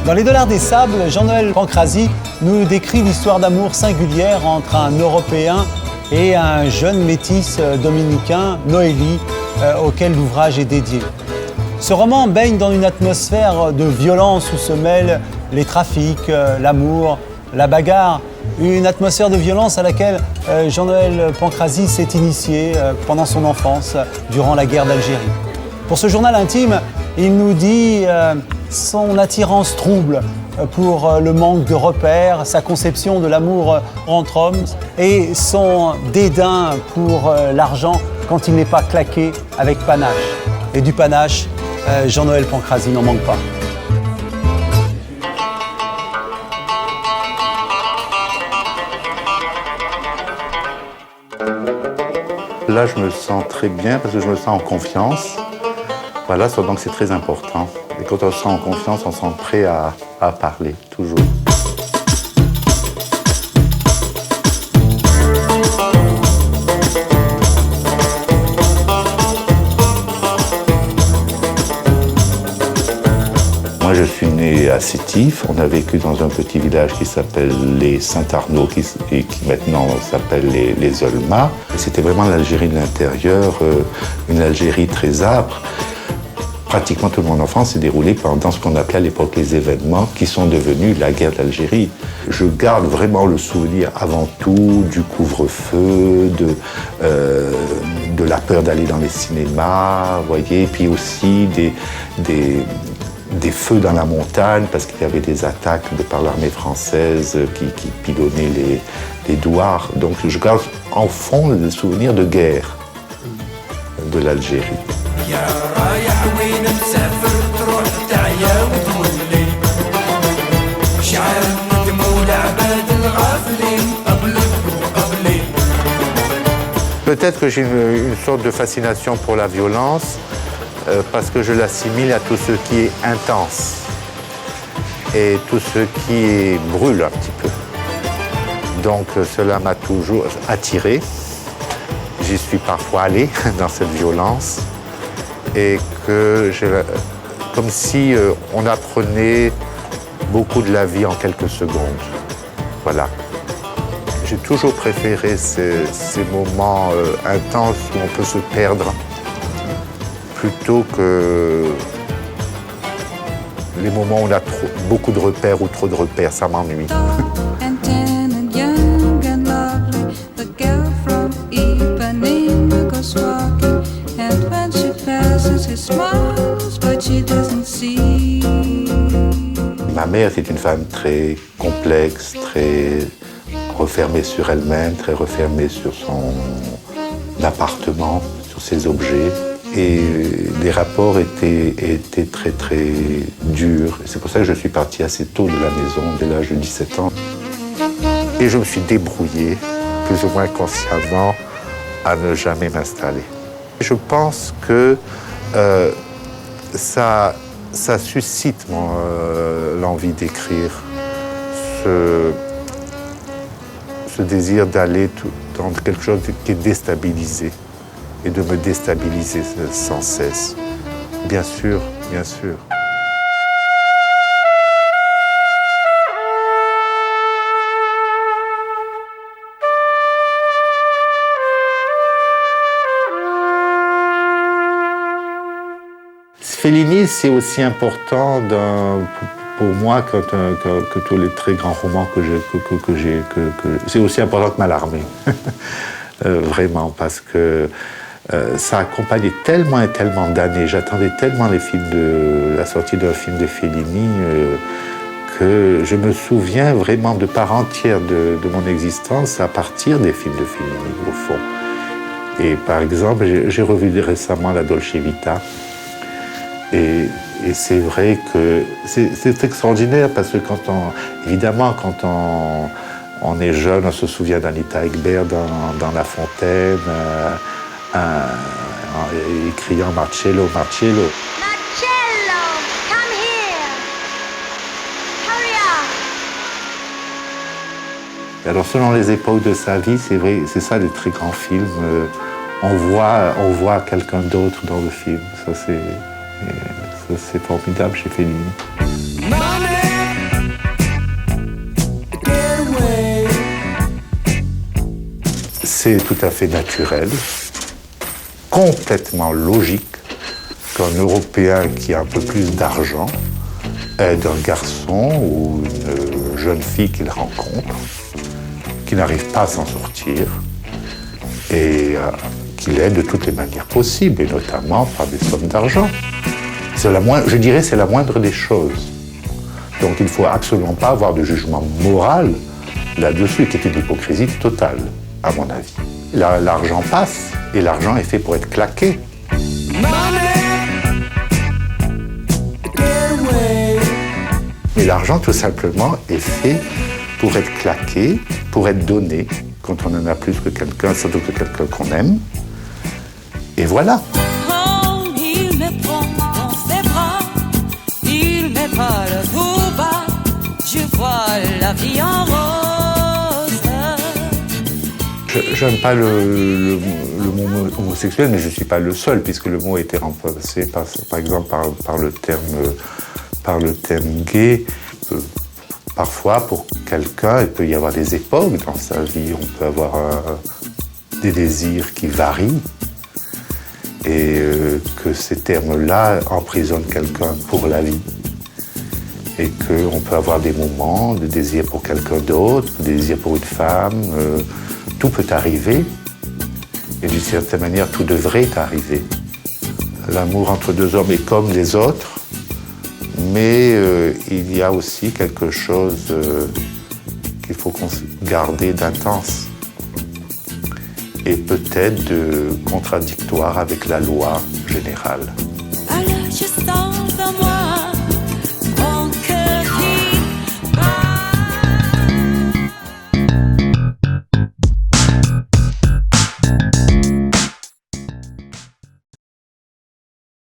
Dans Les Dollars des Sables, Jean-Noël Pancrazy nous décrit l'histoire d'amour singulière entre un Européen et un jeune métis dominicain, Noélie, auquel l'ouvrage est dédié. Ce roman baigne dans une atmosphère de violence où se mêlent les trafics, l'amour, la bagarre. Une atmosphère de violence à laquelle Jean-Noël Pancrazy s'est initié pendant son enfance, durant la guerre d'Algérie. Pour ce journal intime, il nous dit son attirance trouble pour le manque de repères, sa conception de l'amour entre hommes et son dédain pour l'argent quand il n'est pas claqué avec panache. Et du panache, Jean-Noël Pancrazy n'en manque pas. Là, je me sens très bien parce que je me sens en confiance. Voilà, donc c'est très important. Et quand on se sent en confiance, on se sent prêt à parler, toujours. Moi, je suis né à Sétif. On a vécu dans un petit village qui s'appelle les Saint-Arnaud et qui maintenant s'appelle les Olmas. C'était vraiment l'Algérie de l'intérieur, une Algérie très âpre. Pratiquement toute mon enfance s'est déroulée pendant ce qu'on appelait à l'époque les événements qui sont devenus la guerre d'Algérie. Je garde vraiment le souvenir avant tout du couvre-feu, de la peur d'aller dans les cinémas, voyez, puis aussi des feux dans la montagne parce qu'il y avait des attaques par l'armée française qui pilonnait les douars. Donc je garde en fond le souvenir de guerre de l'Algérie. Peut-être que j'ai une sorte de fascination pour la violence parce que je l'assimile à tout ce qui est intense et tout ce qui brûle un petit peu. Donc cela m'a toujours attiré. J'y suis parfois allé dans cette violence et comme si on apprenait beaucoup de la vie en quelques secondes. Voilà. J'ai toujours préféré ces moments intenses où on peut se perdre plutôt que les moments où on a beaucoup de repères ou trop de repères. Ça m'ennuie. Ma mère était une femme très complexe, très refermée sur elle-même, très refermée sur son appartement, sur ses objets. Et les rapports étaient très très durs. C'est pour ça que je suis parti assez tôt de la maison, dès l'âge de 17 ans. Et je me suis débrouillé, plus ou moins consciemment, à ne jamais m'installer. Je pense que ça suscite l'envie d'écrire, ce désir d'aller dans quelque chose qui est déstabilisé et de me déstabiliser sans cesse. Bien sûr, bien sûr. Fellini, c'est aussi important pour moi que tous les très grands romans que j'ai. C'est aussi important que Mallarmé. Vraiment, parce que ça accompagnait tellement et tellement d'années. J'attendais tellement la sortie d'un film de Fellini que je me souviens vraiment de part entière de mon existence à partir des films de Fellini, au fond. Et par exemple, j'ai revu récemment La Dolce Vita. Et c'est vrai que c'est extraordinaire parce que évidemment, quand on est jeune, on se souvient d'Anita Ekberg dans La Fontaine, criant Marcello, Marcello. Marcello, come here. Hurry up. Alors selon les époques de sa vie, c'est vrai, c'est ça les très grands films. On voit quelqu'un d'autre dans le film. Ça c'est formidable chez Fellini. c'est tout à fait naturel, complètement logique qu'un Européen qui a un peu plus d'argent aide un garçon ou une jeune fille qu'il rencontre, qui n'arrive pas à s'en sortir, et qu'il aide de toutes les manières possibles, et notamment par des sommes d'argent. Je dirais c'est la moindre des choses. Donc il ne faut absolument pas avoir de jugement moral là-dessus, qui est une hypocrisie totale, à mon avis. L'argent passe, et l'argent est fait pour être claqué. Mais l'argent, tout simplement, est fait pour être claqué, pour être donné, quand on en a plus que quelqu'un, surtout que quelqu'un qu'on aime. Et voilà. Oh, il me prend dans ses bras, il met pas le tout bas, je vois la vie en rose. J'aime pas le mot homosexuel, mais je ne suis pas le seul, puisque le mot a été remplacé par exemple par le terme gay. Parfois, pour quelqu'un, il peut y avoir des époques dans sa vie, on peut avoir des désirs qui varient, et que ces termes-là emprisonnent quelqu'un pour la vie. Et qu'on peut avoir des moments de désir pour quelqu'un d'autre, de désir pour une femme. Tout peut arriver, et d'une certaine manière, tout devrait arriver. L'amour entre deux hommes est comme les autres, mais il y a aussi quelque chose qu'il faut garder d'intense, et peut-être de contradictoire avec la loi générale.